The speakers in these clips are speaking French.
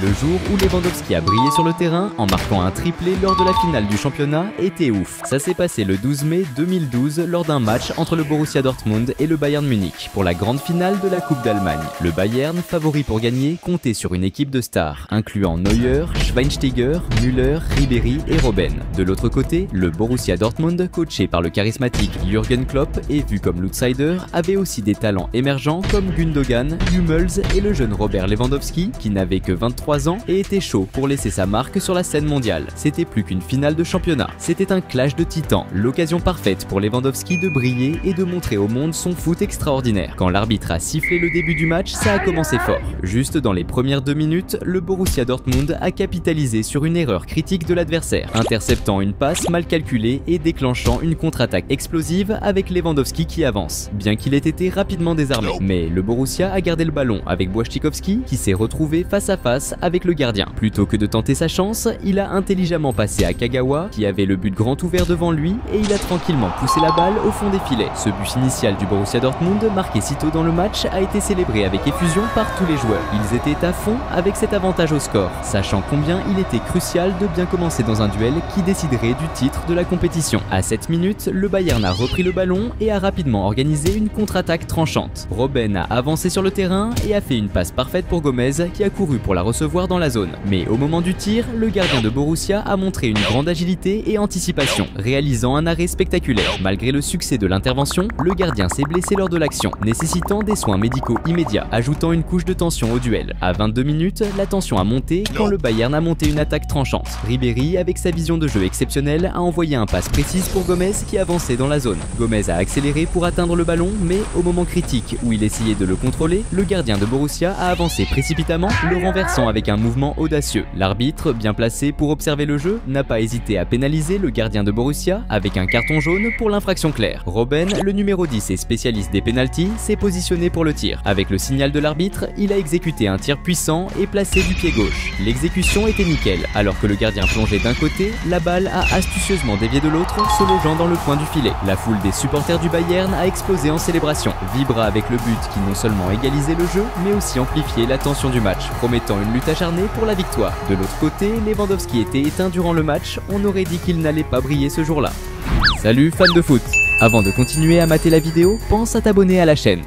Le jour où Lewandowski a brillé sur le terrain en marquant un triplé lors de la finale du championnat était ouf. Ça s'est passé le 12 mai 2012 lors d'un match entre le Borussia Dortmund et le Bayern Munich pour la grande finale de la Coupe d'Allemagne. Le Bayern, favori pour gagner, comptait sur une équipe de stars, incluant Neuer, Schweinsteiger, Müller, Ribéry et Robben. De l'autre côté, le Borussia Dortmund, coaché par le charismatique Jürgen Klopp et vu comme l'outsider, avait aussi des talents émergents comme Gundogan, Hummels et le jeune Robert Lewandowski qui n'avait que 23 ans et était chaud pour laisser sa marque sur la scène mondiale. C'était plus qu'une finale de championnat, c'était un clash de titans, l'occasion parfaite pour Lewandowski de briller et de montrer au monde son foot extraordinaire. Quand l'arbitre a sifflé le début du match, ça a commencé fort. Juste dans les premières 2 minutes, le Borussia Dortmund a capitalisé sur une erreur critique de l'adversaire, interceptant une passe mal calculée et déclenchant une contre-attaque explosive avec Lewandowski qui avance, bien qu'il ait été rapidement désarmé. Mais le Borussia a gardé le ballon avec Błaszczykowski qui s'est retrouvé face à face avec le gardien. Plutôt que de tenter sa chance, il a intelligemment passé à Kagawa qui avait le but grand ouvert devant lui et il a tranquillement poussé la balle au fond des filets. Ce but initial du Borussia Dortmund, marqué si tôt dans le match, a été célébré avec effusion par tous les joueurs. Ils étaient à fond avec cet avantage au score, sachant combien il était crucial de bien commencer dans un duel qui déciderait du titre de la compétition. À 7 minutes, le Bayern a repris le ballon et a rapidement organisé une contre-attaque tranchante. Robben a avancé sur le terrain et a fait une passe parfaite pour Gomez qui a couru pour la recevoir dans la zone. Mais au moment du tir, le gardien de Borussia a montré une grande agilité et anticipation, réalisant un arrêt spectaculaire. Malgré le succès de l'intervention, le gardien s'est blessé lors de l'action, nécessitant des soins médicaux immédiats, ajoutant une couche de tension au duel. À 22 minutes, la tension a monté quand le Bayern a monté une attaque tranchante. Ribéry, avec sa vision de jeu exceptionnelle, a envoyé un passe précise pour Gomez qui avançait dans la zone. Gomez a accéléré pour atteindre le ballon, mais au moment critique où il essayait de le contrôler, le gardien de Borussia a avancé précipitamment, le renversant avec un mouvement audacieux. L'arbitre, bien placé pour observer le jeu, n'a pas hésité à pénaliser le gardien de Borussia avec un carton jaune pour l'infraction claire. Robben, le numéro 10 et spécialiste des pénaltys, s'est positionné pour le tir. Avec le signal de l'arbitre, il a exécuté un tir puissant et placé du pied gauche. L'exécution était nickel, alors que le gardien plongeait d'un côté, la balle a astucieusement dévié de l'autre, se logeant dans le coin du filet. La foule des supporters du Bayern a explosé en célébration, vibra avec le but qui non seulement égalisait le jeu, mais aussi amplifiait la tension du match, promettant une lutte acharnée pour la victoire. De l'autre côté, Lewandowski était éteint durant le match, on aurait dit qu'il n'allait pas briller ce jour-là. Salut fans de foot! Avant de continuer à mater la vidéo, pense à t'abonner à la chaîne.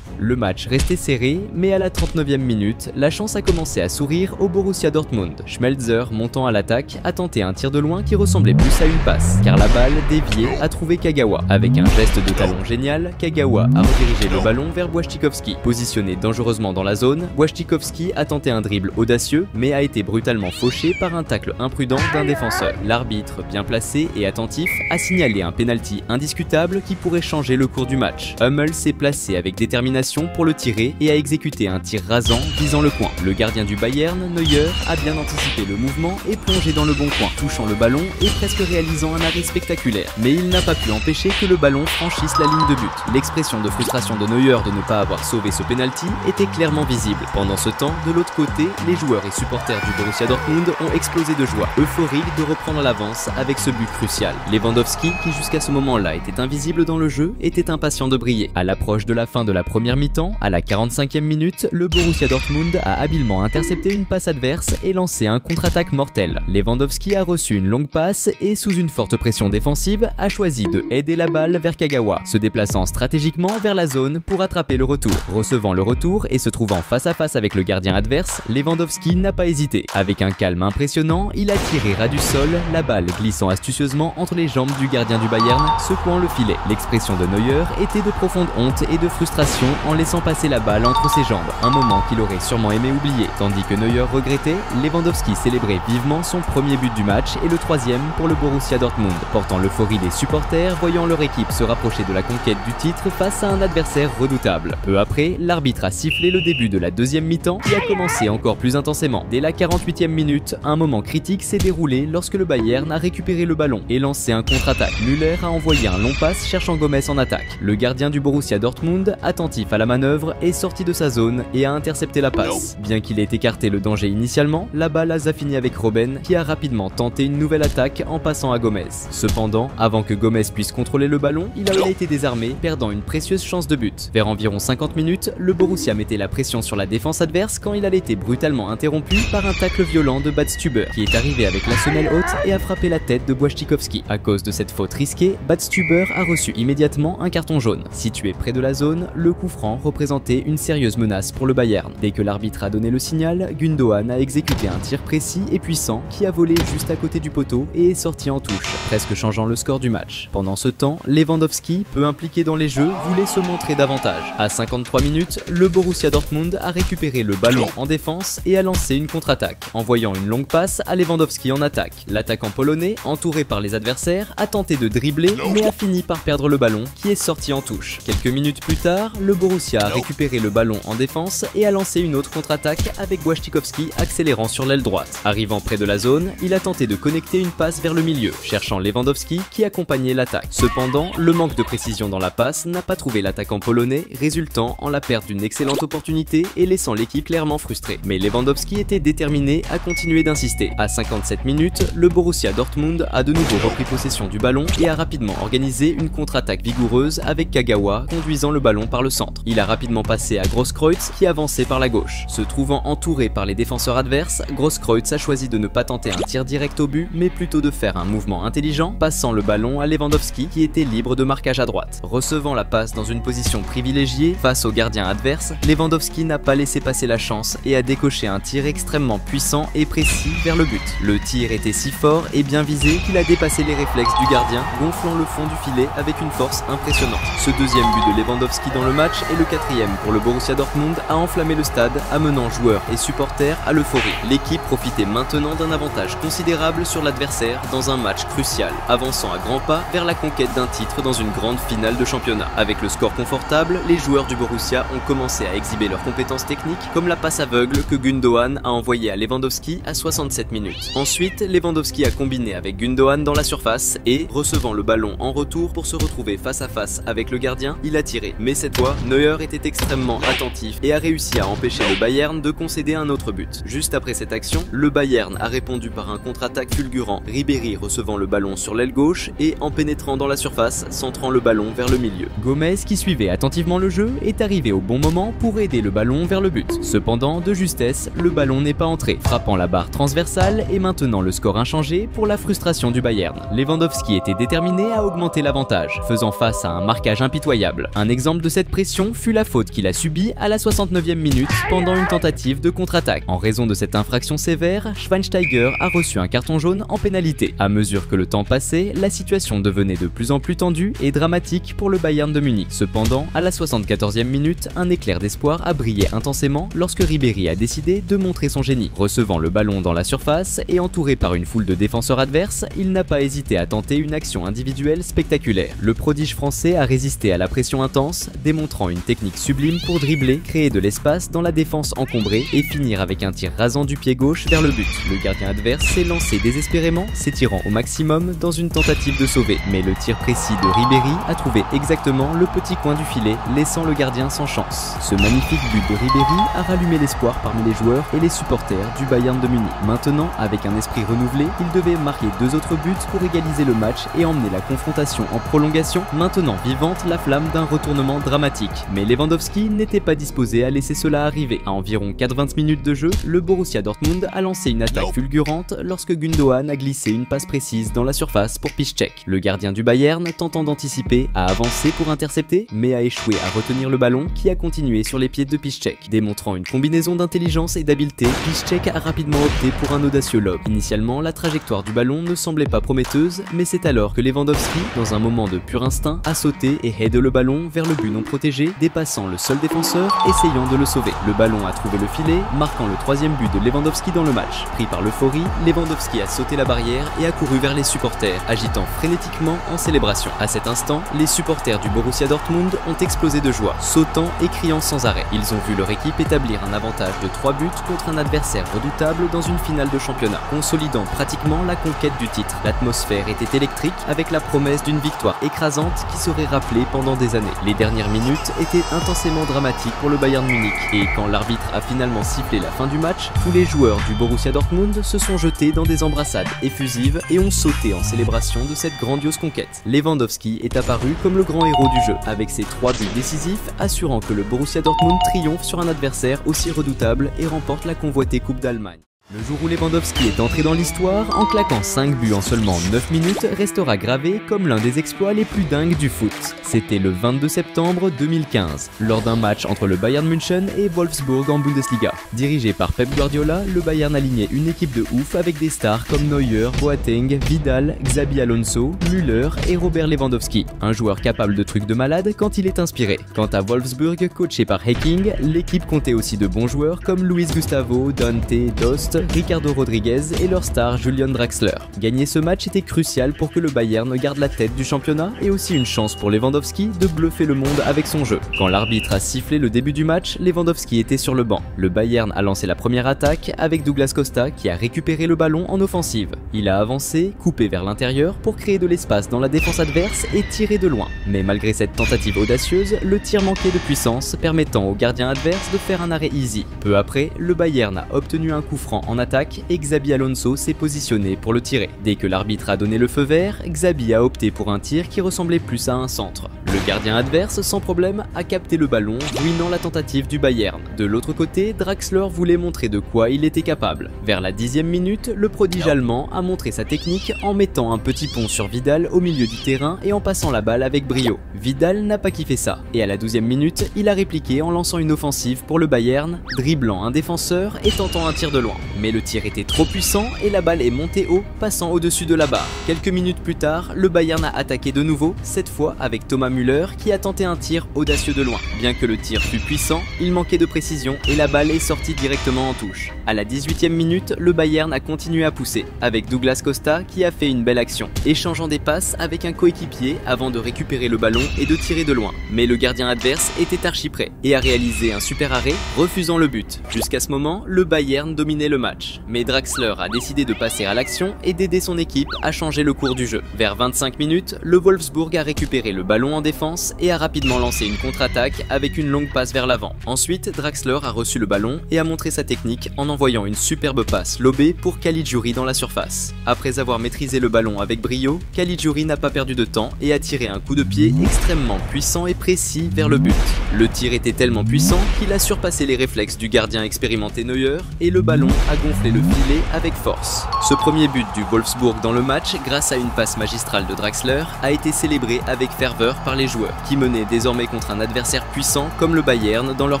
Le match restait serré, mais à la 39e minute, la chance a commencé à sourire au Borussia Dortmund. Schmelzer, montant à l'attaque, a tenté un tir de loin qui ressemblait plus à une passe, car la balle, déviée, a trouvé Kagawa. Avec un geste de talon génial, Kagawa a redirigé le ballon vers Błaszczykowski. Positionné dangereusement dans la zone, Błaszczykowski a tenté un dribble audacieux, mais a été brutalement fauché par un tacle imprudent d'un défenseur. L'arbitre, bien placé et attentif, a signalé un penalty indiscutable qui pourrait changer le cours du match. Hummels s'est placé avec détermination pour le tirer et a exécuté un tir rasant visant le coin. Le gardien du Bayern, Neuer, a bien anticipé le mouvement et plongé dans le bon coin, touchant le ballon et presque réalisant un arrêt spectaculaire. Mais il n'a pas pu empêcher que le ballon franchisse la ligne de but. L'expression de frustration de Neuer de ne pas avoir sauvé ce penalty était clairement visible. Pendant ce temps, de l'autre côté, les joueurs et supporters du Borussia Dortmund ont explosé de joie, euphoriques de reprendre l'avance avec ce but crucial. Lewandowski, qui jusqu'à ce moment-là était invisible dans le jeu, était impatient de briller. À l'approche de la fin de la première mi-temps, à la 45e minute, le Borussia Dortmund a habilement intercepté une passe adverse et lancé un contre-attaque mortel. Lewandowski a reçu une longue passe et, sous une forte pression défensive, a choisi de header la balle vers Kagawa, se déplaçant stratégiquement vers la zone pour attraper le retour. Recevant le retour et se trouvant face à face avec le gardien adverse, Lewandowski n'a pas hésité. Avec un calme impressionnant, il a tiré ras du sol, la balle glissant astucieusement entre les jambes du gardien du Bayern, secouant le filet. L'expression de Neuer était de profonde honte et de frustration en laissant passer la balle entre ses jambes, un moment qu'il aurait sûrement aimé oublier. Tandis que Neuer regrettait, Lewandowski célébrait vivement son premier but du match et le troisième pour le Borussia Dortmund, portant l'euphorie des supporters voyant leur équipe se rapprocher de la conquête du titre face à un adversaire redoutable. Peu après, l'arbitre a sifflé le début de la deuxième mi-temps qui a commencé encore plus intensément. Dès la 48e minute, un moment critique s'est déroulé lorsque le Bayern a récupéré le ballon et lancé un contre-attaque. Müller a envoyé un long passe cherchant Gomez en attaque. Le gardien du Borussia Dortmund, attentif attentif à la manœuvre, est sorti de sa zone et a intercepté la passe. Bien qu'il ait écarté le danger initialement, la balle a fini avec Robben qui a rapidement tenté une nouvelle attaque en passant à Gomez. Cependant, avant que Gomez puisse contrôler le ballon, il a été désarmé, perdant une précieuse chance de but. Vers environ 50 minutes, le Borussia mettait la pression sur la défense adverse quand il a été brutalement interrompu par un tacle violent de Badstuber qui est arrivé avec la semelle haute et a frappé la tête de Błaszczykowski. À cause de cette faute risquée, Badstuber a reçu immédiatement un carton jaune. Situé près de la zone, le coup franc représentait une sérieuse menace pour le Bayern. Dès que l'arbitre a donné le signal, Gundogan a exécuté un tir précis et puissant qui a volé juste à côté du poteau et est sorti en touche, presque changeant le score du match. Pendant ce temps, Lewandowski, peu impliqué dans les jeux, voulait se montrer davantage. À 53 minutes, le Borussia Dortmund a récupéré le ballon en défense et a lancé une contre-attaque, envoyant une longue passe à Lewandowski en attaque. L'attaquant polonais, entouré par les adversaires, a tenté de dribbler mais a fini par perdre le ballon qui est sorti en touche. Quelques minutes plus tard, le Borussia a récupéré le ballon en défense et a lancé une autre contre-attaque avec Błaszczykowski accélérant sur l'aile droite. Arrivant près de la zone, il a tenté de connecter une passe vers le milieu, cherchant Lewandowski qui accompagnait l'attaque. Cependant, le manque de précision dans la passe n'a pas trouvé l'attaquant polonais, résultant en la perte d'une excellente opportunité et laissant l'équipe clairement frustrée. Mais Lewandowski était déterminé à continuer d'insister. À 57 minutes, le Borussia Dortmund a de nouveau repris possession du ballon et a rapidement organisé une contre-attaque vigoureuse avec Kagawa conduisant le ballon par le centre. Il a rapidement passé à Grosskreutz qui avançait par la gauche. Se trouvant entouré par les défenseurs adverses, Grosskreutz a choisi de ne pas tenter un tir direct au but, mais plutôt de faire un mouvement intelligent, passant le ballon à Lewandowski qui était libre de marquage à droite. Recevant la passe dans une position privilégiée face au gardien adverse, Lewandowski n'a pas laissé passer la chance et a décoché un tir extrêmement puissant et précis vers le but. Le tir était si fort et bien visé qu'il a dépassé les réflexes du gardien, gonflant le fond du filet avec une force impressionnante. Ce deuxième but de Lewandowski dans le match et le quatrième pour le Borussia Dortmund a enflammé le stade, amenant joueurs et supporters à l'euphorie. L'équipe profitait maintenant d'un avantage considérable sur l'adversaire dans un match crucial, avançant à grands pas vers la conquête d'un titre dans une grande finale de championnat. Avec le score confortable, les joueurs du Borussia ont commencé à exhiber leurs compétences techniques, comme la passe aveugle que Gundogan a envoyée à Lewandowski à 67 minutes. Ensuite, Lewandowski a combiné avec Gundogan dans la surface et, recevant le ballon en retour pour se retrouver face à face avec le gardien, il a tiré. Mais cette fois, Neuer était extrêmement attentif et a réussi à empêcher le Bayern de concéder un autre but. Juste après cette action, le Bayern a répondu par un contre-attaque fulgurant, Ribéry recevant le ballon sur l'aile gauche et en pénétrant dans la surface, centrant le ballon vers le milieu. Gomez, qui suivait attentivement le jeu, est arrivé au bon moment pour aider le ballon vers le but. Cependant, de justesse, le ballon n'est pas entré, frappant la barre transversale et maintenant le score inchangé pour la frustration du Bayern. Lewandowski était déterminé à augmenter l'avantage, faisant face à un marquage impitoyable. Un exemple de cette pression fut la faute qu'il a subie à la 69e minute pendant une tentative de contre-attaque. En raison de cette infraction sévère, Schweinsteiger a reçu un carton jaune en pénalité. À mesure que le temps passait, la situation devenait de plus en plus tendue et dramatique pour le Bayern de Munich. Cependant, à la 74e minute, un éclair d'espoir a brillé intensément lorsque Ribéry a décidé de montrer son génie. Recevant le ballon dans la surface et entouré par une foule de défenseurs adverses, il n'a pas hésité à tenter une action individuelle spectaculaire. Le prodige français a résisté à la pression intense, démontrant une technique sublime pour dribbler, créer de l'espace dans la défense encombrée et finir avec un tir rasant du pied gauche vers le but. Le gardien adverse s'est lancé désespérément, s'étirant au maximum dans une tentative de sauver, mais le tir précis de Ribéry a trouvé exactement le petit coin du filet, laissant le gardien sans chance. Ce magnifique but de Ribéry a rallumé l'espoir parmi les joueurs et les supporters du Bayern de Munich. Maintenant, avec un esprit renouvelé, il devait marquer 2 autres buts pour égaliser le match et emmener la confrontation en prolongation, maintenant vivante la flamme d'un retournement dramatique. Mais Lewandowski n'était pas disposé à laisser cela arriver. À environ 4-20 minutes de jeu, le Borussia Dortmund a lancé une attaque fulgurante lorsque Gundogan a glissé une passe précise dans la surface pour Piszczek. Le gardien du Bayern, tentant d'anticiper, a avancé pour intercepter, mais a échoué à retenir le ballon qui a continué sur les pieds de Piszczek. Démontrant une combinaison d'intelligence et d'habileté, Piszczek a rapidement opté pour un audacieux lob. Initialement, la trajectoire du ballon ne semblait pas prometteuse, mais c'est alors que Lewandowski, dans un moment de pur instinct, a sauté et headé le ballon vers le but non protégé, dépassant le seul défenseur, essayant de le sauver. Le ballon a trouvé le filet, marquant le 3e but de Lewandowski dans le match. Pris par l'euphorie, Lewandowski a sauté la barrière et a couru vers les supporters, agitant frénétiquement en célébration. À cet instant, les supporters du Borussia Dortmund ont explosé de joie, sautant et criant sans arrêt. Ils ont vu leur équipe établir un avantage de 3 buts contre un adversaire redoutable dans une finale de championnat, consolidant pratiquement la conquête du titre. L'atmosphère était électrique avec la promesse d'une victoire écrasante qui serait rappelée pendant des années. Les dernières minutes était intensément dramatique pour le Bayern Munich, et quand l'arbitre a finalement sifflé la fin du match, tous les joueurs du Borussia Dortmund se sont jetés dans des embrassades effusives et ont sauté en célébration de cette grandiose conquête. Lewandowski est apparu comme le grand héros du jeu, avec ses 3 buts décisifs, assurant que le Borussia Dortmund triomphe sur un adversaire aussi redoutable et remporte la convoitée Coupe d'Allemagne. Le jour où Lewandowski est entré dans l'histoire, en claquant 5 buts en seulement 9 minutes, restera gravé comme l'un des exploits les plus dingues du foot. C'était le 22 septembre 2015, lors d'un match entre le Bayern München et Wolfsburg en Bundesliga. Dirigé par Pep Guardiola, le Bayern alignait une équipe de ouf avec des stars comme Neuer, Boateng, Vidal, Xabi Alonso, Müller et Robert Lewandowski. Un joueur capable de trucs de malade quand il est inspiré. Quant à Wolfsburg, coaché par Hacking, l'équipe comptait aussi de bons joueurs comme Luis Gustavo, Dante, Dost, Ricardo Rodriguez et leur star Julian Draxler. Gagner ce match était crucial pour que le Bayern garde la tête du championnat et aussi une chance pour Lewandowski de bluffer le monde avec son jeu. Quand l'arbitre a sifflé le début du match, Lewandowski était sur le banc. Le Bayern a lancé la première attaque avec Douglas Costa qui a récupéré le ballon en offensive. Il a avancé, coupé vers l'intérieur pour créer de l'espace dans la défense adverse et tirer de loin. Mais malgré cette tentative audacieuse, le tir manquait de puissance, permettant au gardien adverse de faire un arrêt easy. Peu après, le Bayern a obtenu un coup franc en attaque et Xabi Alonso s'est positionné pour le tirer. Dès que l'arbitre a donné le feu vert, Xabi a opté pour un tir qui ressemblait plus à un centre. Le gardien adverse, sans problème, a capté le ballon, ruinant la tentative du Bayern. De l'autre côté, Draxler voulait montrer de quoi il était capable. Vers la 10e minute, le prodige allemand a montré sa technique en mettant un petit pont sur Vidal au milieu du terrain et en passant la balle avec brio. Vidal n'a pas kiffé ça, et à la 12e minute, il a répliqué en lançant une offensive pour le Bayern, dribblant un défenseur et tentant un tir de loin. Mais le tir était trop puissant et la balle est montée haut, passant au-dessus de la barre. Quelques minutes plus tard, le Bayern a attaqué de nouveau, cette fois avec Thomas Müller qui a tenté un tir audacieux de loin. Bien que le tir fût puissant, il manquait de précision et la balle est sortie directement en touche. À la 18e minute, le Bayern a continué à pousser, avec Douglas Costa qui a fait une belle action, échangeant des passes avec un coéquipier avant de récupérer le ballon et de tirer de loin. Mais le gardien adverse était archi prêt et a réalisé un super arrêt, refusant le but. Jusqu'à ce moment, le Bayern dominait le match. Mais Draxler a décidé de passer à l'action et d'aider son équipe à changer le cours du jeu. Vers 25 minutes, le Wolfsburg a récupéré le ballon en défense et a rapidement lancé une contre-attaque avec une longue passe vers l'avant. Ensuite, Draxler a reçu le ballon et a montré sa technique en envoyant une superbe passe lobée pour Caligiuri dans la surface. Après avoir maîtrisé le ballon avec brio, Caligiuri n'a pas perdu de temps et a tiré un coup de pied extrêmement puissant et précis vers le but. Le tir était tellement puissant qu'il a surpassé les réflexes du gardien expérimenté Neuer et le ballon a gonflé le filet avec force. Ce premier but du Wolfsburg dans le match, grâce à une passe magistrale de Draxler, a été célébré avec ferveur par les joueurs, qui menaient désormais contre un adversaire puissant comme le Bayern dans leur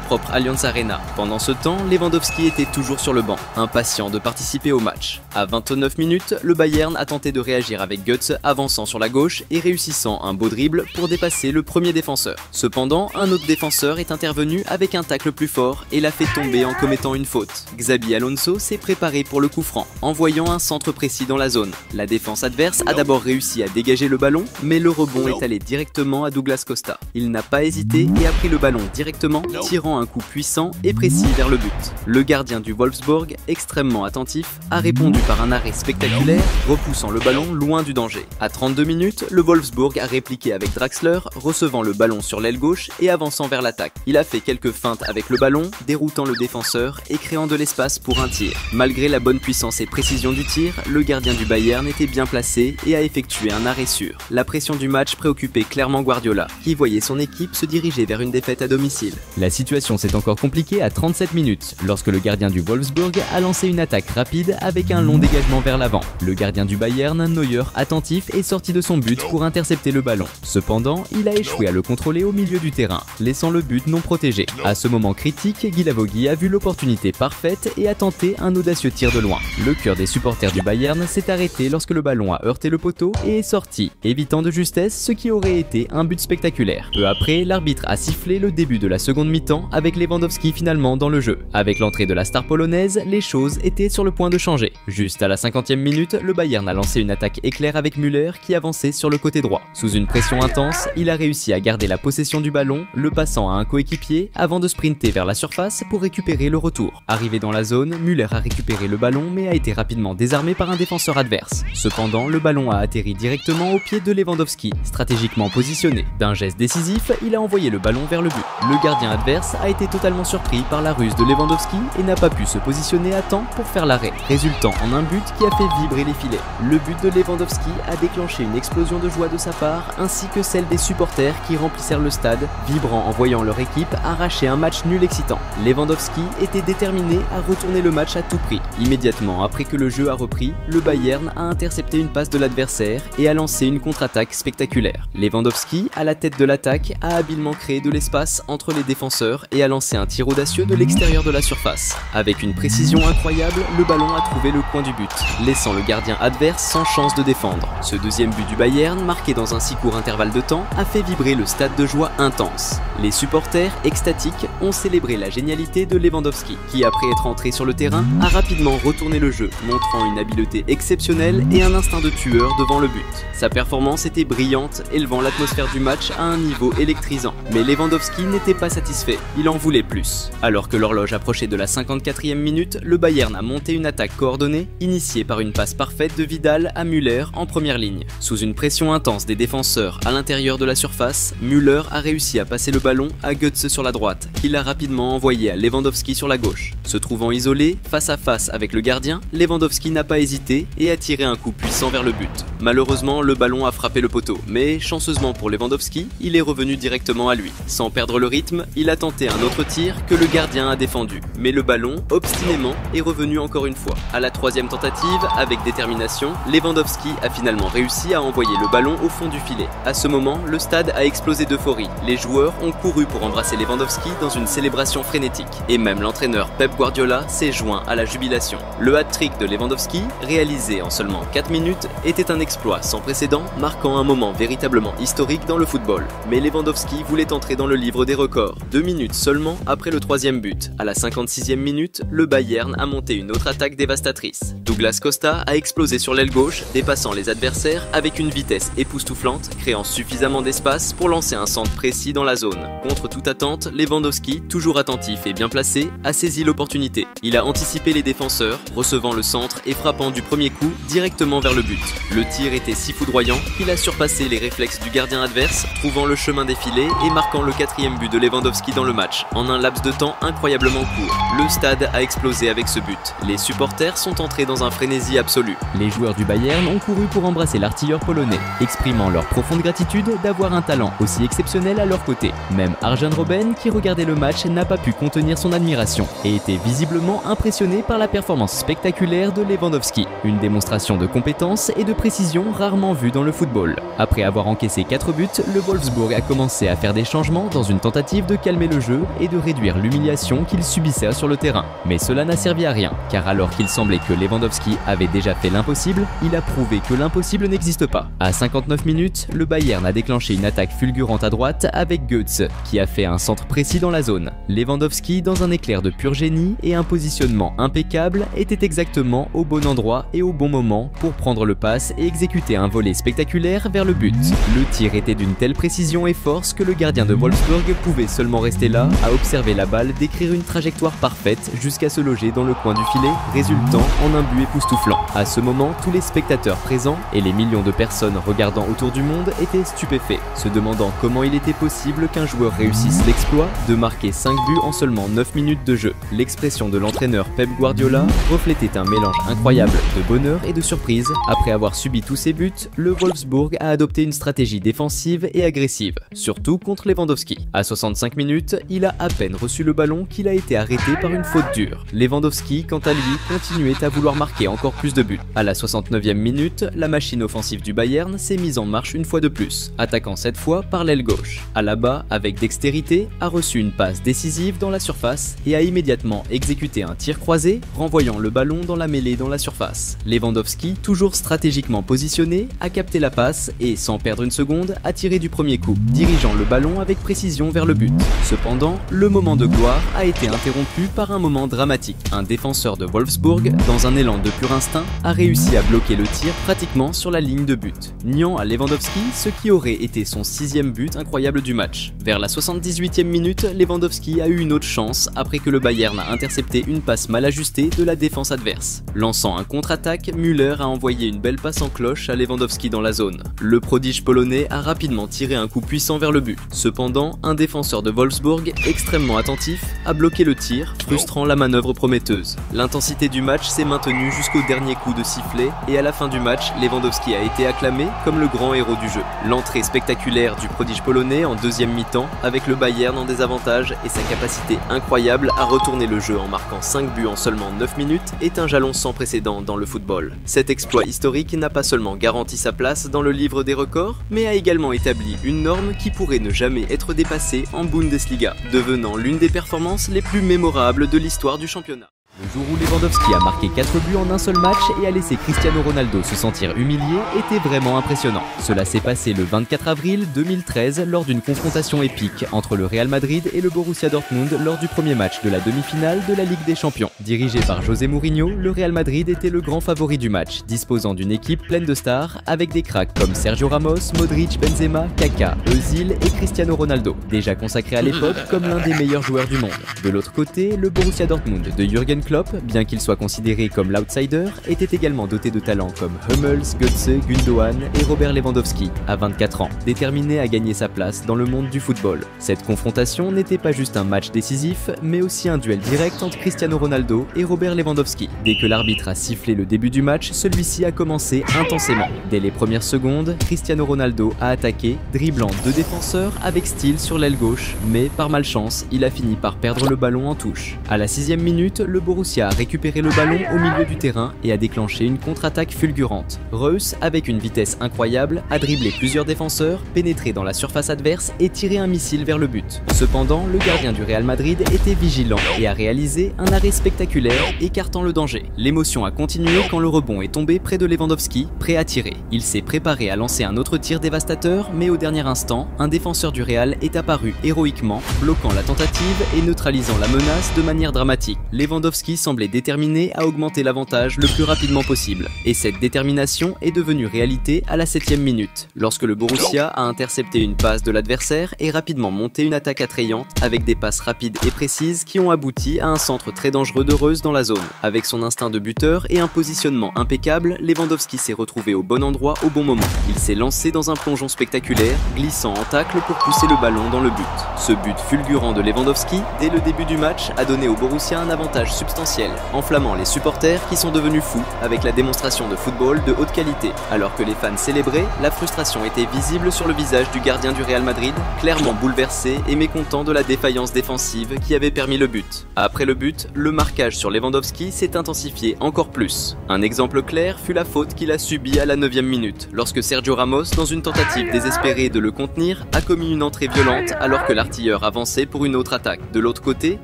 propre Allianz Arena. Pendant ce temps, Lewandowski était toujours sur le banc, impatient de participer au match. À 29 minutes, le Bayern a tenté de réagir avec guts, avançant sur la gauche et réussissant un beau dribble pour dépasser le premier défenseur. Cependant, un autre défenseur est intervenu avec un tacle plus fort et l'a fait tomber en commettant une faute. Xabi Alonso s'est préparé pour le coup franc, envoyant un centre précis dans la zone. La défense adverse a d'abord réussi à dégager le ballon, mais le rebond est allé directement à Douglas Costa. Il n'a pas hésité et a pris le ballon directement, tirant un coup puissant et précis vers le but. Le gardien du Wolfsburg, extrêmement attentif, a répondu par un arrêt spectaculaire, repoussant le ballon loin du danger. À 32 minutes, le Wolfsburg a répliqué avec Draxler, recevant le ballon sur l'aile gauche et avançant vers l'attaque. Il a fait quelques feintes avec le ballon, déroutant le défenseur et créant de l'espace pour un tir. Malgré la bonne puissance et précision du tir, le gardien du Bayern était bien placé et a effectué un arrêt sûr. La pression du match préoccupait clairement Guardiola, qui voyait son équipe se diriger vers une défaite à domicile. La situation s'est encore compliquée à 37 minutes, lorsque le gardien du Wolfsburg a lancé une attaque rapide avec un long dégagement vers l'avant. Le gardien du Bayern, Neuer, attentif, est sorti de son but pour intercepter le ballon. Cependant, il a échoué à le contrôler au milieu du terrain, laissant le but non protégé. À ce moment critique, Guilavogui a vu l'opportunité parfaite et a tenté un audacieux tir de loin. Le cœur des supporters du Bayern s'est arrêté lorsque le ballon a heurté le poteau et est sorti, évitant de justesse ce qui aurait été un but spectaculaire. Peu après, l'arbitre a sifflé le début de la seconde mi-temps avec Lewandowski finalement dans le jeu. Avec l'entrée de la star polonaise, les choses étaient sur le point de changer. Juste à la 50e minute, le Bayern a lancé une attaque éclair avec Müller qui avançait sur le côté droit. Sous une pression intense, il a réussi à garder la possession du ballon, le passant à un coéquipier avant de sprinter vers la surface pour récupérer le retour. Arrivé dans la zone, Müller a récupéré le ballon mais a été rapidement désarmé par un défenseur adverse. Cependant, le ballon a atterri directement au pied de Lewandowski, stratégiquement positionné Polonais. D'un geste décisif, il a envoyé le ballon vers le but. Le gardien adverse a été totalement surpris par la ruse de Lewandowski et n'a pas pu se positionner à temps pour faire l'arrêt, résultant en un but qui a fait vibrer les filets. Le but de Lewandowski a déclenché une explosion de joie de sa part, ainsi que celle des supporters qui remplissèrent le stade, vibrant en voyant leur équipe arracher un match nul excitant. Lewandowski était déterminé à retourner le match à tout prix. Immédiatement après que le jeu a repris, le Bayern a intercepté une passe de l'adversaire et a lancé une contre-attaque spectaculaire. Lewandowski, à la tête de l'attaque, a habilement créé de l'espace entre les défenseurs et a lancé un tir audacieux de l'extérieur de la surface. Avec une précision incroyable, le ballon a trouvé le coin du but, laissant le gardien adverse sans chance de défendre. Ce deuxième but du Bayern, marqué dans un si court intervalle de temps, a fait vibrer le stade de joie intense. Les supporters, extatiques, ont célébré la génialité de Lewandowski, qui après être entré sur le terrain, a rapidement retourné le jeu, montrant une habileté exceptionnelle et un instinct de tueur devant le but. Sa performance était brillante, élevant l'atmosphère du match à un niveau électrisant. Mais Lewandowski n'était pas satisfait, il en voulait plus. Alors que l'horloge approchait de la 54e minute, le Bayern a monté une attaque coordonnée, initiée par une passe parfaite de Vidal à Müller en première ligne. Sous une pression intense des défenseurs à l'intérieur de la surface, Müller a réussi à passer le ballon à Götze sur la droite, qu'il a rapidement envoyé à Lewandowski sur la gauche. Se trouvant isolé, face à face avec le gardien, Lewandowski n'a pas hésité et a tiré un coup puissant vers le but. Malheureusement, le ballon a frappé le poteau, mais chanceusement pour Lewandowski, il est revenu directement à lui. Sans perdre le rythme, il a tenté un autre tir que le gardien a défendu, mais le ballon, obstinément, est revenu encore une fois. À la troisième tentative, avec détermination, Lewandowski a finalement réussi à envoyer le ballon au fond du filet. À ce moment, le stade a explosé d'euphorie. Les joueurs ont couru pour embrasser Lewandowski dans une célébration frénétique, et même l'entraîneur Pep Guardiola s'est joint à la jubilation. Le hat-trick de Lewandowski, réalisé en seulement 4 minutes, était un exploit sans précédent, marquant un moment véritablement historique dans le football. Mais Lewandowski voulait entrer dans le livre des records. 2 minutes seulement après le troisième but. À la 56e minute, le Bayern a monté une autre attaque dévastatrice. Douglas Costa a explosé sur l'aile gauche, dépassant les adversaires avec une vitesse époustouflante, créant suffisamment d'espace pour lancer un centre précis dans la zone. Contre toute attente, Lewandowski, toujours attentif et bien placé, a saisi l'opportunité. Il a anticipé les défenseurs, recevant le centre et frappant du premier coup directement vers le but. Le tir était si foudroyant qu'il a surpassé les réflexes du gardien adverse, trouvant le chemin des filets et marquant le 4e but de Lewandowski dans le match, en un laps de temps incroyablement court. Le stade a explosé avec ce but. Les supporters sont entrés dans un frénésie absolu. Les joueurs du Bayern ont couru pour embrasser l'artilleur polonais, exprimant leur profonde gratitude d'avoir un talent aussi exceptionnel à leur côté. Même Arjen Robben, qui regardait le match, n'a pas pu contenir son admiration et était visiblement impressionné par la performance spectaculaire de Lewandowski. Une démonstration de compétence et de précision rarement vue dans le football. Après avoir encaissé 4 buts, le Wolfsburg a commencé à faire des changements dans une tentative de calmer le jeu et de réduire l'humiliation qu'il subissait sur le terrain. Mais cela n'a servi à rien, car alors qu'il semblait que Lewandowski avait déjà fait l'impossible, il a prouvé que l'impossible n'existe pas. À 59 minutes, le Bayern a déclenché une attaque fulgurante à droite avec Götze, qui a fait un centre précis dans la zone. Lewandowski, dans un éclair de pur génie et un positionnement impeccable, était exactement au bon endroit et au bon moment pour prendre le pass et exécuter un volley spectaculaire vers le but. Le tir était d'une telle précision et force que le gardien de Wolfsburg pouvait seulement rester là, à observer la balle décrire une trajectoire parfaite jusqu'à se loger dans le coin du filet, résultant en un but époustouflant. À ce moment, tous les spectateurs présents et les millions de personnes regardant autour du monde étaient stupéfaits, se demandant comment il était possible qu'un joueur réussisse l'exploit de marquer 5 buts en seulement 9 minutes de jeu. L'expression de l'entraîneur Pep Guardiola reflétait un mélange incroyable de bonheur et de surprise. Après avoir subi tous ces buts, le Wolfsburg a adopté une stratégie défensive et agressive, surtout contre Lewandowski. À 65 minutes, il a à peine reçu le ballon qu'il a été arrêté par une faute dure. Lewandowski, quant à lui, continuait à vouloir marquer encore plus de buts. À la 69e minute, la machine offensive du Bayern s'est mise en marche une fois de plus, attaquant cette fois par l'aile gauche. Alaba, avec dextérité, a reçu une passe décisive dans la surface et a immédiatement exécuté un tir croisé, renvoyant le ballon dans la mêlée dans la surface. Lewandowski, toujours stratégiquement positionné, a capté la passe et, sans perdre une seconde, a tiré du premier coup, dirigeant le ballon avec précision vers le but. Cependant, le moment de gloire a été interrompu par un moment dramatique. Un défenseur de Wolfsburg, dans un élan de pur instinct, a réussi à bloquer le tir pratiquement sur la ligne de but, niant à Lewandowski ce qui aurait été son 6e but incroyable du match. Vers la 78e minute, Lewandowski a eu une autre chance après que le Bayern a intercepté une passe mal ajustée de la défense adverse. Lançant un contre-attaque, Müller a envoyé une belle passe en cloche à Lewandowski dans la zone. Le prodige polonais a rapidement rapidement tiré un coup puissant vers le but. Cependant, un défenseur de Wolfsburg, extrêmement attentif, a bloqué le tir, frustrant la manœuvre prometteuse. L'intensité du match s'est maintenue jusqu'au dernier coup de sifflet et à la fin du match, Lewandowski a été acclamé comme le grand héros du jeu. L'entrée spectaculaire du prodige polonais en deuxième mi-temps, avec le Bayern en désavantage et sa capacité incroyable à retourner le jeu en marquant 5 buts en seulement 9 minutes, est un jalon sans précédent dans le football. Cet exploit historique n'a pas seulement garanti sa place dans le livre des records, mais a également établi une norme qui pourrait ne jamais être dépassée en Bundesliga, devenant l'une des performances les plus mémorables de l'histoire du championnat. Le jour où Lewandowski a marqué 4 buts en un seul match et a laissé Cristiano Ronaldo se sentir humilié était vraiment impressionnant. Cela s'est passé le 24 avril 2013 lors d'une confrontation épique entre le Real Madrid et le Borussia Dortmund lors du premier match de la demi-finale de la Ligue des Champions. Dirigé par José Mourinho, le Real Madrid était le grand favori du match, disposant d'une équipe pleine de stars avec des cracks comme Sergio Ramos, Modric, Benzema, Kaka, Özil et Cristiano Ronaldo, déjà consacré à l'époque comme l'un des meilleurs joueurs du monde. De l'autre côté, le Borussia Dortmund de Jürgen Klopp, bien qu'il soit considéré comme l'outsider, était également doté de talents comme Hummels, Götze, Gundogan et Robert Lewandowski, à 24 ans, déterminé à gagner sa place dans le monde du football. Cette confrontation n'était pas juste un match décisif, mais aussi un duel direct entre Cristiano Ronaldo et Robert Lewandowski. Dès que l'arbitre a sifflé le début du match, celui-ci a commencé intensément. Dès les premières secondes, Cristiano Ronaldo a attaqué, dribblant 2 défenseurs avec style sur l'aile gauche, mais par malchance, il a fini par perdre le ballon en touche. À la 6e minute, le Borussia a récupéré le ballon au milieu du terrain et a déclenché une contre-attaque fulgurante. Reus, avec une vitesse incroyable, a dribblé plusieurs défenseurs, pénétré dans la surface adverse et tiré un missile vers le but. Cependant, le gardien du Real Madrid était vigilant et a réalisé un arrêt spectaculaire, écartant le danger. L'émotion a continué quand le rebond est tombé près de Lewandowski, prêt à tirer. Il s'est préparé à lancer un autre tir dévastateur, mais au dernier instant, un défenseur du Real est apparu héroïquement, bloquant la tentative et neutralisant la menace de manière dramatique. Lewandowski semblait déterminé à augmenter l'avantage le plus rapidement possible. Et cette détermination est devenue réalité à la 7e minute, lorsque le Borussia a intercepté une passe de l'adversaire et rapidement monté une attaque attrayante avec des passes rapides et précises qui ont abouti à un centre très dangereux de Reus dans la zone. Avec son instinct de buteur et un positionnement impeccable, Lewandowski s'est retrouvé au bon endroit au bon moment. Il s'est lancé dans un plongeon spectaculaire, glissant en tacle pour pousser le ballon dans le but. Ce but fulgurant de Lewandowski, dès le début du match, a donné au Borussia un avantage substantiel, enflammant les supporters qui sont devenus fous avec la démonstration de football de haute qualité. Alors que les fans célébraient, la frustration était visible sur le visage du gardien du Real Madrid, clairement bouleversé et mécontent de la défaillance défensive qui avait permis le but. Après le but, le marquage sur Lewandowski s'est intensifié encore plus. Un exemple clair fut la faute qu'il a subie à la 9e minute, lorsque Sergio Ramos, dans une tentative désespérée de le contenir, a commis une entrée violente alors que l'artilleur avançait pour une autre attaque. De l'autre côté,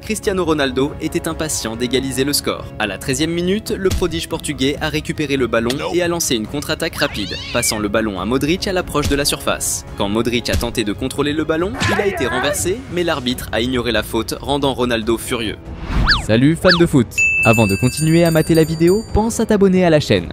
Cristiano Ronaldo était impatient d'égaliser le score. À la 13e minute, le prodige portugais a récupéré le ballon et a lancé une contre-attaque rapide, passant le ballon à Modric à l'approche de la surface. Quand Modric a tenté de contrôler le ballon, il a été renversé, mais l'arbitre a ignoré la faute, rendant Ronaldo furieux. Salut fans de foot! Avant de continuer à mater la vidéo, pense à t'abonner à la chaîne.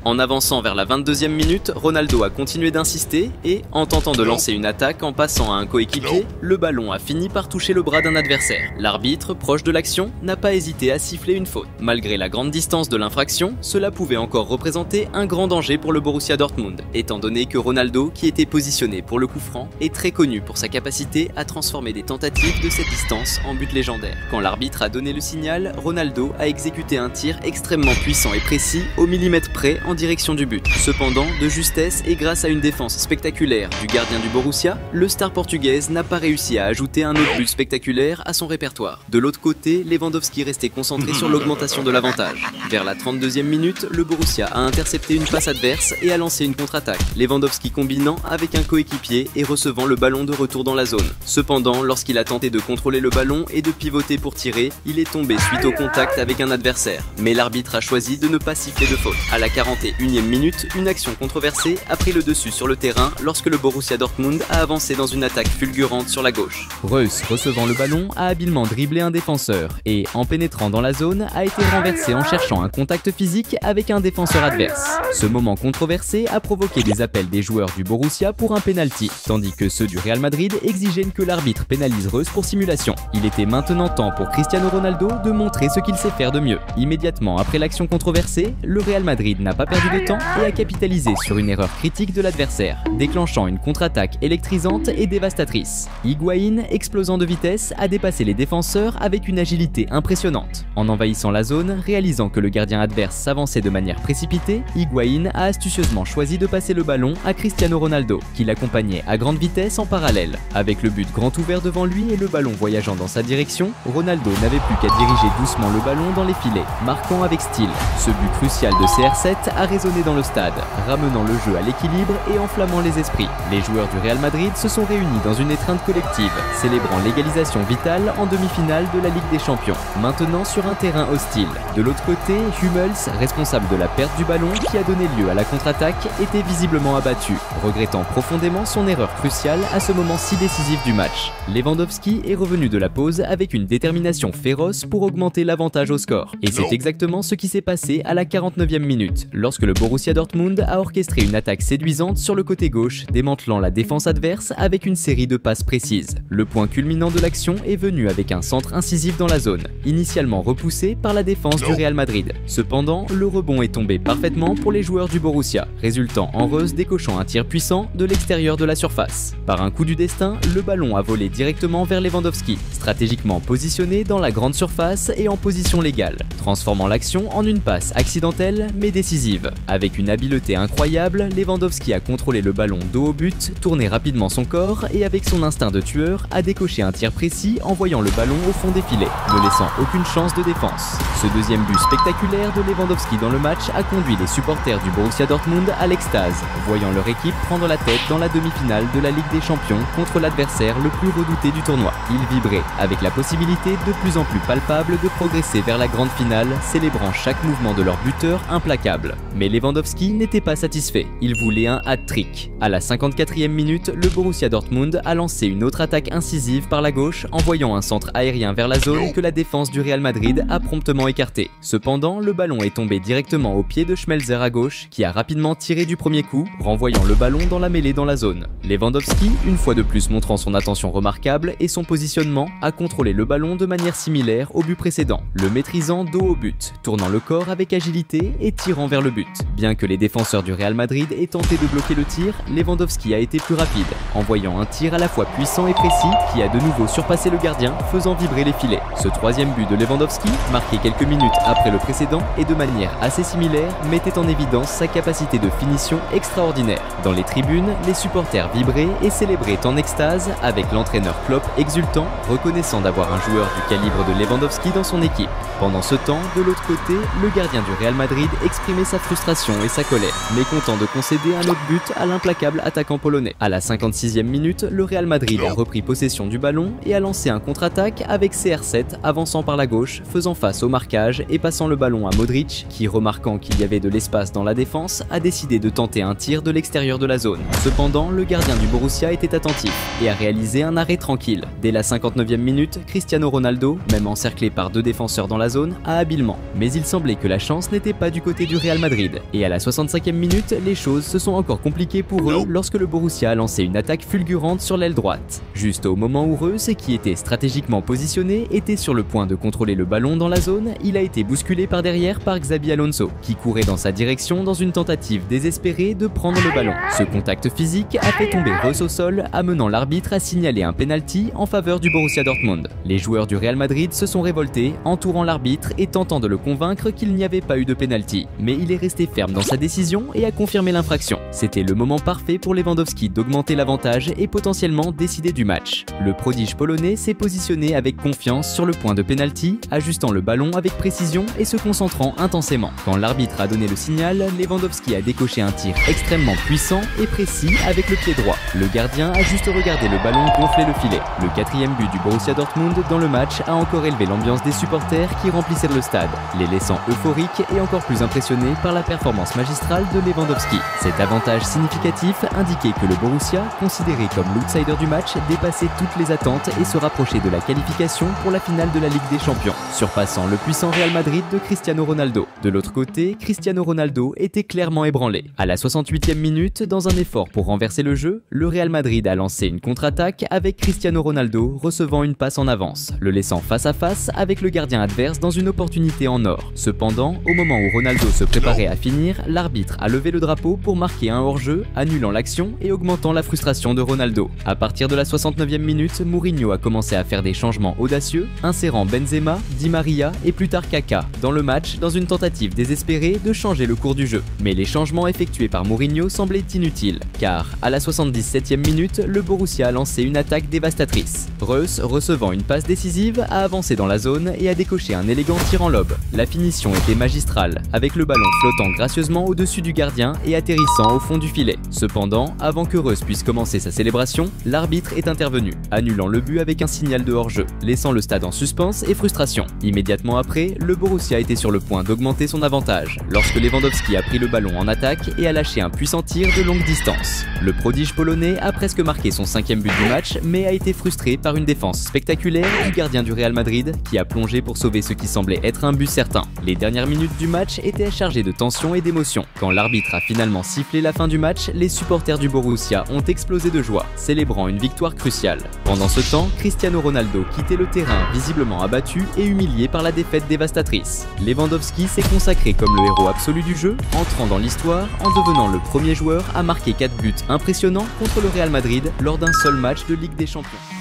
En avançant vers la 22e minute, Ronaldo a continué d'insister et, en tentant de lancer une attaque en passant à un coéquipier, le ballon a fini par toucher le bras d'un adversaire. L'arbitre, proche de l'action, n'a pas hésité à siffler une faute. Malgré la grande distance de l'infraction, cela pouvait encore représenter un grand danger pour le Borussia Dortmund, étant donné que Ronaldo, qui était positionné pour le coup franc, est très connu pour sa capacité à transformer des tentatives de cette distance en but légendaire. Quand l'arbitre a donné le signal, Ronaldo a exécuté un tir extrêmement puissant et précis au millimètre près en direction du but. Cependant, de justesse et grâce à une défense spectaculaire du gardien du Borussia, le star portugaise n'a pas réussi à ajouter un autre but spectaculaire à son répertoire. De l'autre côté, Lewandowski restait concentré sur l'augmentation de l'avantage. Vers la 32e minute, le Borussia a intercepté une passe adverse et a lancé une contre-attaque. Lewandowski combinant avec un coéquipier et recevant le ballon de retour dans la zone. Cependant, lorsqu'il a tenté de contrôler le ballon et de pivoter pour tirer, il est tombé suite au contact avec un adversaire. Mais l'arbitre a choisi de ne pas siffler de faute. À la 41e minute, une action controversée a pris le dessus sur le terrain lorsque le Borussia Dortmund a avancé dans une attaque fulgurante sur la gauche. Reus, recevant le ballon, a habilement dribblé un défenseur et, en pénétrant dans la zone, a été renversé en cherchant un contact physique avec un défenseur adverse. Ce moment controversé a provoqué des appels des joueurs du Borussia pour un penalty, tandis que ceux du Real Madrid exigeaient que l'arbitre pénalise Reus pour simulation. Il était maintenant temps pour Cristiano Ronaldo de montrer ce qu'il sait faire de mieux. Immédiatement après l'action controversée, le Real Madrid n'a pas perdu de temps et a capitalisé sur une erreur critique de l'adversaire, déclenchant une contre-attaque électrisante et dévastatrice. Higuaín, explosant de vitesse, a dépassé les défenseurs avec une agilité impressionnante. En envahissant la zone, réalisant que le gardien adverse s'avançait de manière précipitée, Higuaín a astucieusement choisi de passer le ballon à Cristiano Ronaldo, qui l'accompagnait à grande vitesse en parallèle. Avec le but grand ouvert devant lui et le ballon voyageant dans sa direction, Ronaldo n'avait plus qu'à diriger doucement le ballon dans les filets, marquant avec style. Ce but crucial de CR7 a résonné dans le stade, ramenant le jeu à l'équilibre et enflammant les esprits. Les joueurs du Real Madrid se sont réunis dans une étreinte collective, célébrant l'égalisation vitale en demi-finale de la Ligue des Champions, maintenant sur un terrain hostile. De l'autre côté, Hummels, responsable de la perte du ballon qui a donné lieu à la contre-attaque, était visiblement abattu, regrettant profondément son erreur cruciale à ce moment si décisif du match. Lewandowski est revenu de la pause avec une détermination féroce pour augmenter l'avantage au score. Et c'est exactement ce qui s'est passé à la 49e minute, lorsque le Borussia Dortmund a orchestré une attaque séduisante sur le côté gauche, démantelant la défense adverse avec une série de passes précises. Le point culminant de l'action est venu avec un centre incisif dans la zone, initialement repoussé par la défense du Real Madrid. Cependant, le rebond est tombé parfaitement pour les joueurs du Borussia, résultant en Reus décochant un tir puissant de l'extérieur de la surface. Par un coup du destin, le ballon a volé directement vers Lewandowski, stratégiquement positionné dans la grande surface et en position légale, transformant l'action en une passe accidentelle mais décisive. Avec une habileté incroyable, Lewandowski a contrôlé le ballon dos au but, tourné rapidement son corps et avec son instinct de tueur a décoché un tir précis en voyant le ballon au fond des filets, ne laissant aucune chance de défense. Ce deuxième but spectaculaire de Lewandowski dans le match a conduit les supporters du Borussia Dortmund à l'extase, voyant leur équipe prendre la tête dans la demi-finale de la Ligue des Champions contre l'adversaire le plus redouté du tournoi. Ils vibraient avec la possibilité de plus en plus palpable de progresser vers la grande finale, célébrant chaque mouvement de leur buteur implacable. Mais Lewandowski n'était pas satisfait, il voulait un hat-trick. À la 54e minute, le Borussia Dortmund a lancé une autre attaque incisive par la gauche, envoyant un centre aérien vers la zone que la défense du Real Madrid a promptement écarté. Cependant, le ballon est tombé directement au pied de Schmelzer à gauche, qui a rapidement tiré du premier coup, renvoyant le ballon dans la mêlée dans la zone. Lewandowski, une fois de plus montrant son attention remarquable et son positionnement, a contrôlé le ballon de manière similaire au but précédent, le maîtrisant dos au but, tournant le corps avec agilité et tirant vers le but. Bien que les défenseurs du Real Madrid aient tenté de bloquer le tir, Lewandowski a été plus rapide, envoyant un tir à la fois puissant et précis qui a de nouveau surpassé le gardien, faisant vibrer les filets. Ce troisième but de Lewandowski, marqué quelques minutes après le précédent et de manière assez similaire, mettait en évidence sa capacité de finition extraordinaire. Dans les tribunes, les supporters vibraient et célébraient en extase, avec l'entraîneur Klopp exultant, reconnaissant d'avoir un joueur du calibre de Lewandowski dans son équipe. Pendant ce temps, de l'autre côté, le gardien du Real Madrid exprimait sa frustration et sa colère, mécontent de concéder un autre but à l'implacable attaquant polonais. À la 56e minute, le Real Madrid a repris possession du ballon et a lancé un contre-attaque avec CR7 avançant par la gauche, faisant face au marquage et passant le ballon à Modric, qui, remarquant qu'il y avait de l'espace dans la défense, a décidé de tenter un tir de l'extérieur de la zone. Cependant, le gardien du Borussia était attentif et a réalisé un arrêt tranquille. Dès la 59e minute, Cristiano Ronaldo, même encerclé par deux défenseurs dans la zone, a habilement. Mais il semblait que la chance n'était pas du côté du Real Madrid. Et à la 65e minute, les choses se sont encore compliquées pour eux lorsque le Borussia a lancé une attaque fulgurante sur l'aile droite. Juste au moment où Reus, qui était stratégiquement positionné, était sur le point de contrôler le ballon dans la zone, il a été bousculé par derrière par Xabi Alonso, qui courait dans sa direction dans une tentative désespérée de prendre le ballon. Ce contact physique a fait tomber Reus au sol, amenant l'arbitre à signaler un penalty en faveur du Borussia Dortmund. Les joueurs du Real Madrid se sont révoltés, entourant l'arbitre et tentant de le convaincre qu'il n'y avait pas eu de penalty. Mais il est resté ferme dans sa décision et a confirmé l'infraction. C'était le moment parfait pour Lewandowski d'augmenter l'avantage et potentiellement décider du match. Le prodige polonais s'est positionné avec confiance sur le point de penalty, ajustant le ballon avec précision et se concentrant intensément. Quand l'arbitre a donné le signal, Lewandowski a décoché un tir extrêmement puissant et précis avec le pied droit. Le gardien a juste regardé le ballon gonfler le filet. Le quatrième but du Borussia Dortmund dans le match a encore élevé l'ambiance des supporters qui remplissaient le stade, les laissant euphoriques et encore plus impressionnés par la performance magistrale de Lewandowski. Cet avantage significatif indiquait que le Borussia, considéré comme l'outsider du match, dépassait toutes les attentes et se rapprochait de la qualification pour la finale de la Ligue des Champions, surpassant le puissant Real Madrid de Cristiano Ronaldo. De l'autre côté, Cristiano Ronaldo était clairement ébranlé. À la 68e minute, dans un effort pour renverser le jeu, le Real Madrid a lancé une contre-attaque avec Cristiano Ronaldo recevant une passe en avance, le laissant face à face avec le gardien adverse dans une opportunité en or. Cependant, au moment où Ronaldo se préparait prêt à finir, l'arbitre a levé le drapeau pour marquer un hors-jeu, annulant l'action et augmentant la frustration de Ronaldo. À partir de la 69e minute, Mourinho a commencé à faire des changements audacieux, insérant Benzema, Di Maria et plus tard Kaka dans le match dans une tentative désespérée de changer le cours du jeu. Mais les changements effectués par Mourinho semblaient inutiles, car à la 77e minute, le Borussia a lancé une attaque dévastatrice. Reus, recevant une passe décisive, a avancé dans la zone et a décoché un élégant tir en lob. La finition était magistrale, avec le ballon flottant gracieusement au-dessus du gardien et atterrissant au fond du filet. Cependant, avant que Reus puisse commencer sa célébration, l'arbitre est intervenu, annulant le but avec un signal de hors-jeu, laissant le stade en suspens et frustration. Immédiatement après, le Borussia était sur le point d'augmenter son avantage, lorsque Lewandowski a pris le ballon en attaque et a lâché un puissant tir de longue distance. Le prodige polonais a presque marqué son 5e but du match, mais a été frustré par une défense spectaculaire du gardien du Real Madrid, qui a plongé pour sauver ce qui semblait être un but certain. Les dernières minutes du match étaient chargées de tension et d'émotion. Quand l'arbitre a finalement sifflé la fin du match, les supporters du Borussia ont explosé de joie, célébrant une victoire cruciale. Pendant ce temps, Cristiano Ronaldo quittait le terrain visiblement abattu et humilié par la défaite dévastatrice. Lewandowski s'est consacré comme le héros absolu du jeu, entrant dans l'histoire en devenant le premier joueur à marquer 4 buts impressionnants contre le Real Madrid lors d'un seul match de Ligue des Champions.